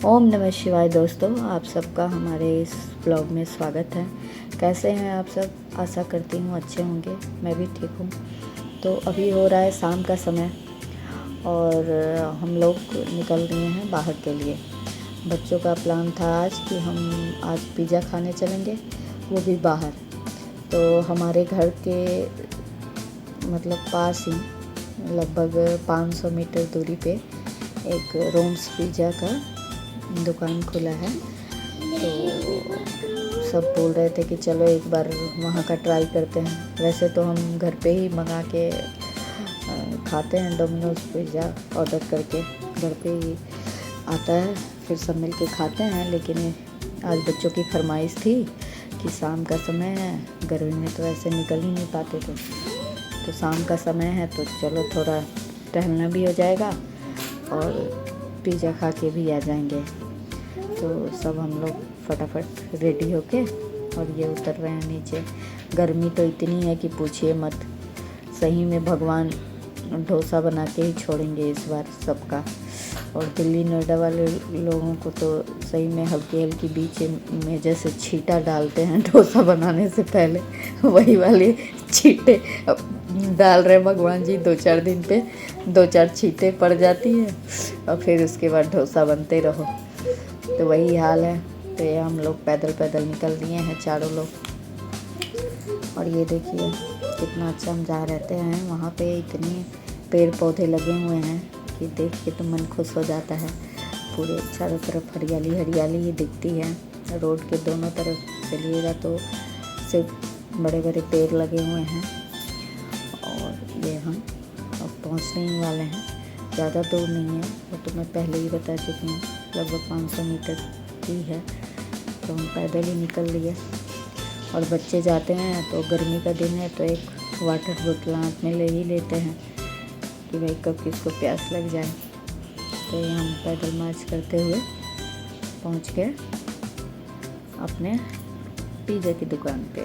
ओम नमः शिवाय। दोस्तों, आप सबका हमारे इस ब्लॉग में स्वागत है। कैसे हैं आप सब? आशा करती हूँ अच्छे होंगे। मैं भी ठीक हूँ। तो अभी हो रहा है शाम का समय और हम लोग निकल रहे हैं बाहर के लिए। बच्चों का प्लान था आज कि हम आज पिज़्ज़ा खाने चलेंगे, वो भी बाहर। तो हमारे घर के पास ही लगभग 500 मीटर दूरी पे एक रोम्स पिज़्ज़ा का दुकान खुला है। तो सब बोल रहे थे कि चलो एक बार वहाँ का ट्राई करते हैं। वैसे तो हम घर पे ही मंगा के खाते हैं, डोमिनोज़ पिज़्ज़ा ऑर्डर करके घर पे ही आता है, फिर सब मिल के खाते हैं। लेकिन आज बच्चों की फरमाइश थी कि शाम का समय है, गर्मी में तो ऐसे निकल ही नहीं पाते थे, तो शाम का समय है तो चलो थोड़ा टहलना भी हो जाएगा और पिज़्ज़ा खा के भी आ जाएंगे। तो सब हम लोग फटाफट रेडी होके और ये उतर रहे हैं नीचे। गर्मी तो इतनी है कि पूछिए मत। सही में भगवान डोसा बना के ही छोड़ेंगे इस बार सबका। और दिल्ली नोएडा वाले लोगों को तो सही में हल्की हल्की बीच में जैसे छींटा डालते हैं डोसा बनाने से पहले, वही वाले छींटे डाल रहे भगवान जी। 2-4 दिन पे 2-4 छींटे पड़ जाती है और फिर उसके बाद डोसा बनते रहो। तो वही हाल है। तो ये हम लोग पैदल पैदल निकल दिए हैं चारों लोग। और ये देखिए कितना अच्छा हम जहाँ रहते हैं वहाँ पे इतने पेड़ पौधे लगे हुए हैं कि देख के तो मन खुश हो जाता है। पूरे चारों तरफ हरियाली हरियाली ही दिखती है। रोड के दोनों तरफ चलिएगा तो सिर्फ बड़े बड़े पेड़ लगे हुए हैं। और ये हम अब पहुँचने ही वाले हैं। ज़्यादा दूर नहीं है, वो तो मैं पहले ही बता चुकी हूँ, लगभग 500 मीटर ही है। तो हम पैदल ही निकल लिए। और बच्चे जाते हैं तो गर्मी का दिन है तो एक वाटर बोतल हाथ में ले ही लेते हैं कि भाई कब किसको प्यास लग जाए। तो ये हम पैदल मार्च करते हुए पहुँच गए अपने पिज़्ज़ा की दुकान पे।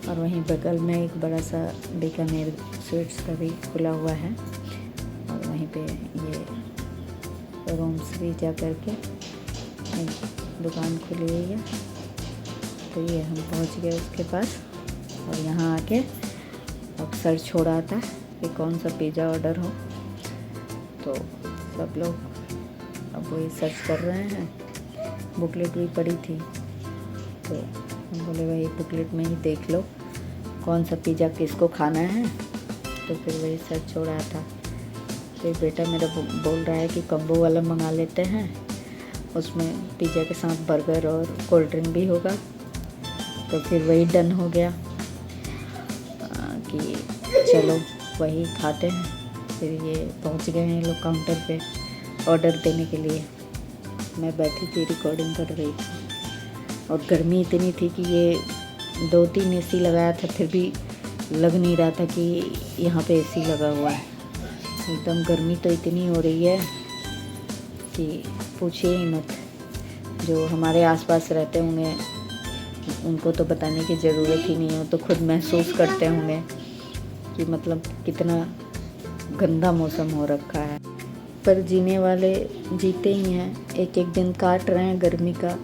और वहीं बगल में एक बड़ा सा बीकानेर स्वीट्स का भी खुला हुआ है। और वहीं पे ये रोम्स पिज़्ज़ा करके एक दुकान खुली हुई है। तो ये हम पहुंच गए उसके पास और यहाँ आके अब सर्च हो रहा था कि कौन सा पिज़्ज़ा ऑर्डर हो। तो सब लोग अब वही सर्च कर रहे हैं। बुकलेट भी पड़ी थी तो हम बोले भाई बुकलेट में ही देख लो कौन सा पिज़्ज़ा किसको खाना है। तो फिर वही सर्च हो रहा था। तो बेटा मेरा बोल रहा है कि कम्बो वाला मंगा लेते हैं, उसमें पिज़्ज़ा के साथ बर्गर और कोल्ड ड्रिंक भी होगा। तो फिर वही डन हो गया कि चलो वही खाते हैं। फिर ये पहुंच गए हैं लोग काउंटर पे ऑर्डर देने के लिए। मैं बैठी थी रिकॉर्डिंग कर रही थी और गर्मी इतनी थी कि ये 2-3 एसी लगाया था फिर भी लग नहीं रहा था कि यहाँ पे एसी लगा हुआ है। एकदम गर्मी तो इतनी हो रही है कि पूछिए ही मत। जो हमारे आसपास रहते होंगे उनको तो बताने की ज़रूरत ही नहीं हो, तो खुद महसूस करते होंगे कि कितना गंदा मौसम हो रखा है। पर जीने वाले जीते ही हैं, एक एक दिन काट रहे हैं गर्मी का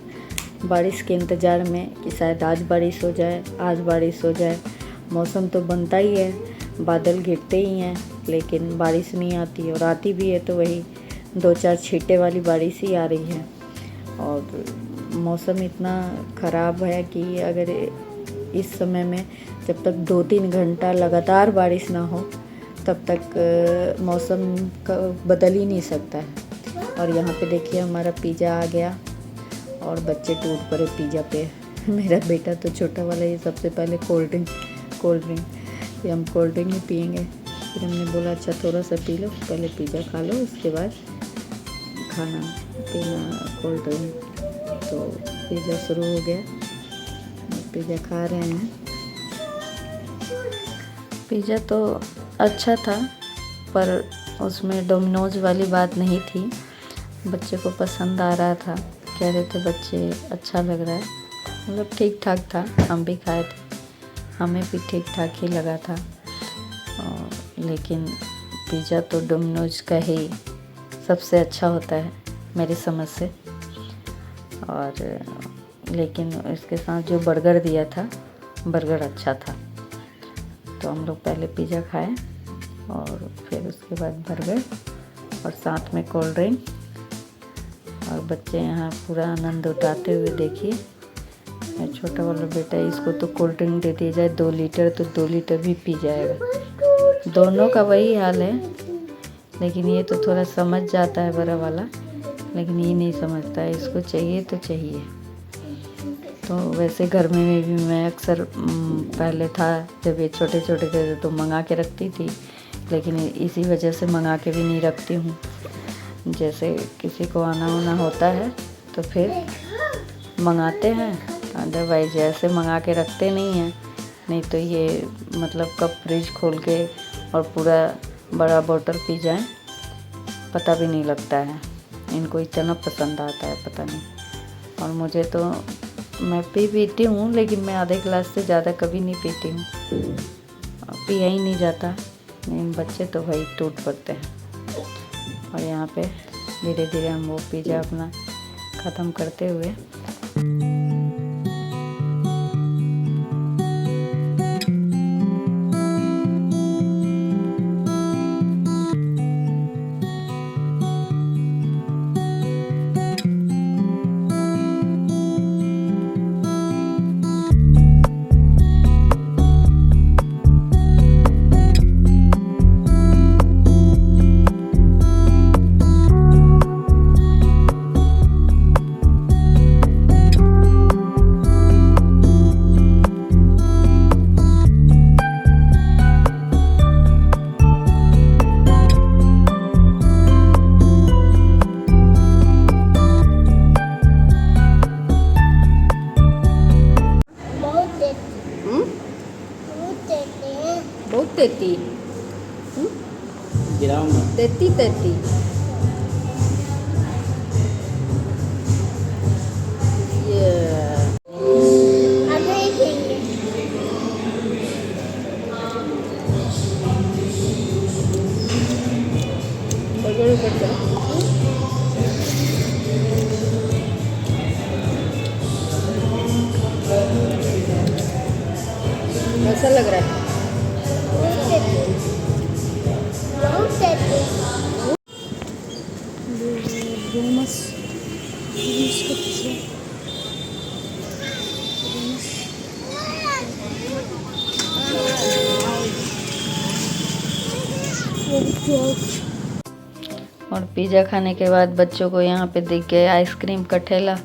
बारिश के इंतज़ार में कि शायद आज बारिश हो जाए, आज बारिश हो जाए। मौसम तो बनता ही है, बादल घिरते ही हैं, लेकिन बारिश नहीं आती। और आती भी है तो वही 2-4 छींटे वाली बारिश ही आ रही है। और मौसम इतना ख़राब है कि अगर इस समय में जब तक 2-3 घंटा लगातार बारिश ना हो तब तक मौसम का बदल ही नहीं सकता है। और यहाँ पे देखिए हमारा पिज़्ज़ा आ गया और बच्चे टूट पड़े पिज़्ज़ा पे। मेरा बेटा तो छोटा वाला ये सबसे पहले कोल्ड ड्रिंक फिर हम कोल्ड ड्रिंक ही पियेंगे। फिर हमने बोला अच्छा थोड़ा सा पी लो, पहले पिज़्ज़ा खा लो, उसके बाद खाना पीना कोल्ड ड्रिंक। तो पिज़्ज़ा शुरू हो गया, पिज़्ज़ा खा रहे हैं। पिज़्ज़ा तो अच्छा था पर उसमें डोमिनोज़ वाली बात नहीं थी। बच्चे को पसंद आ रहा था, कह रहे थे बच्चे अच्छा लग रहा है, ठीक ठाक था। हम भी खाए थे, हमें भी ठीक ठाक ही लगा था। लेकिन पिज़्ज़ा तो डोमिनोज़ का ही सबसे अच्छा होता है। मेरे समझ से। और लेकिन इसके साथ जो बर्गर दिया था, बर्गर अच्छा था। तो हम लोग पहले पिज़्ज़ा खाए और फिर उसके बाद बर्गर और साथ में कोल्ड ड्रिंक। और बच्चे यहाँ पूरा आनंद उठाते हुए देखिए। मेरा छोटा वाला बेटा, इसको तो कोल्ड ड्रिंक दे दी जाए 2 लीटर तो 2 लीटर भी पी जाएगा। दोनों का वही हाल है, लेकिन ये तो थोड़ा समझ जाता है बड़ा वाला, लेकिन ये नहीं समझता है, इसको चाहिए तो चाहिए। तो वैसे घर में भी मैं अक्सर पहले था जब ये छोटे छोटे थे तो मंगा के रखती थी, लेकिन इसी वजह से मंगा के भी नहीं रखती हूँ। जैसे किसी को आना वाना होता है तो फिर मंगाते हैं, अदरवाइज ऐसे मंगा के रखते नहीं हैं। नहीं तो ये मतलब कब फ्रिज खोल के और पूरा बड़ा बोतल पी जाएं पता भी नहीं लगता है। इनको इतना पसंद आता है पता नहीं। और मुझे तो मैं पीती हूँ, लेकिन मैं आधे गिलास से ज़्यादा कभी नहीं पीती हूँ, पिया ही नहीं जाता। लेकिन बच्चे तो भाई टूट पड़ते हैं। और यहाँ पे धीरे धीरे हम वो पिज़्ज़ा अपना ख़त्म करते हुए बहुत देती देती देती कैसा लग रहा है? और पिज़्ज़ा खाने के बाद बच्चों को यहाँ पे दिख गए आइसक्रीम का ठेला।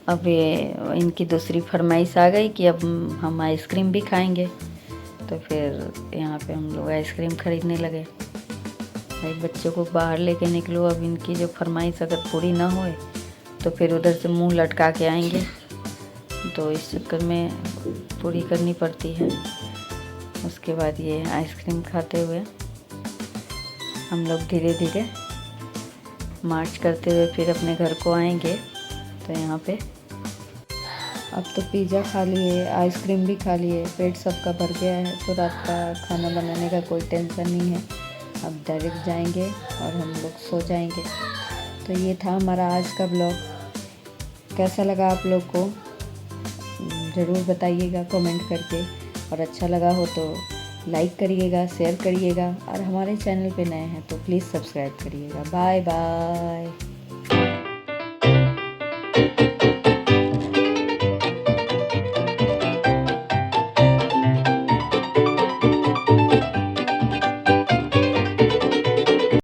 अब ये इनकी दूसरी फरमाइश आ गई कि अब हम आइसक्रीम भी खाएंगे। तो फिर यहाँ पे हम लोग आइसक्रीम ख़रीदने लगे। भाई बच्चों को बाहर लेके निकलो, अब इनकी जो फरमाइश अगर पूरी ना होए तो फिर उधर से मुंह लटका के आएंगे। तो इस चक्कर में पूरी करनी पड़ती है। उसके बाद ये आइसक्रीम खाते हुए हम लोग धीरे धीरे मार्च करते हुए फिर अपने घर को आएंगे। तो यहाँ पे अब तो पिज़्ज़ा खा लिए, आइसक्रीम भी खा लिए, पेट सबका भर गया है। तो रात का खाना बनाने का कोई टेंशन नहीं है। अब डायरेक्ट जाएंगे और हम लोग सो जाएंगे। तो ये था हमारा आज का ब्लॉग। कैसा लगा आप लोग को ज़रूर बताइएगा कमेंट करके। और अच्छा लगा हो तो लाइक करिएगा, शेयर करिएगा। और हमारे चैनल पे नए हैं तो प्लीज़ सब्सक्राइब करिएगा। Bye bye.